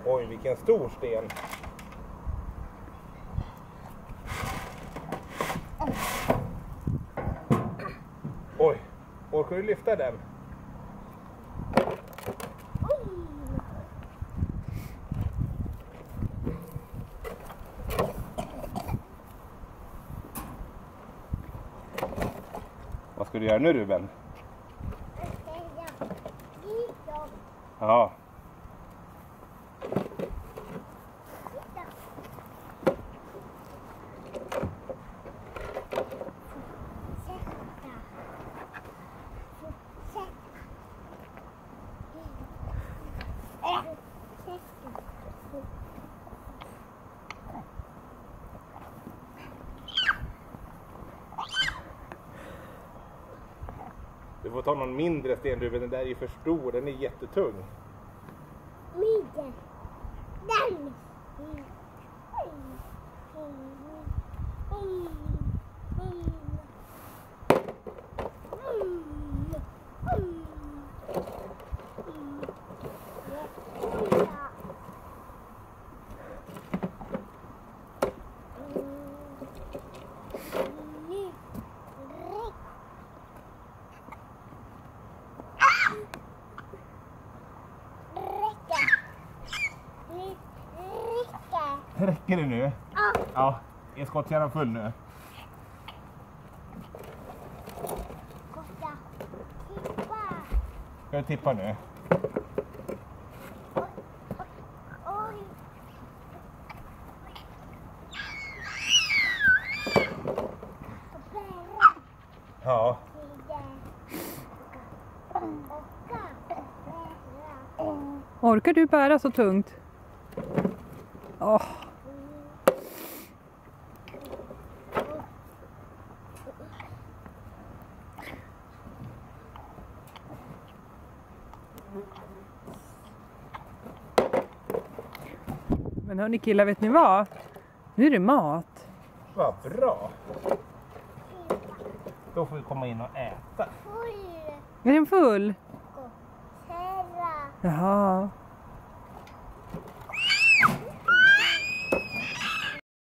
Oj, vilken stor sten. Oj, orkar du lyfta den? Vad ska du göra nu, Ruben? Ja. Du får ta någon mindre sten, Ruben. Den där är ju för stor. Den är jättetung. Mindre. Den. Räcker det nu? Ja. Ja, är skottkärran full nu? Ska du tippa nu? Ja. Orkar du bära så tungt? Åh. Men hörni killar, vet ni vad? Nu är det mat. Vad bra. Då får vi komma in och äta. Är den full? Jaha.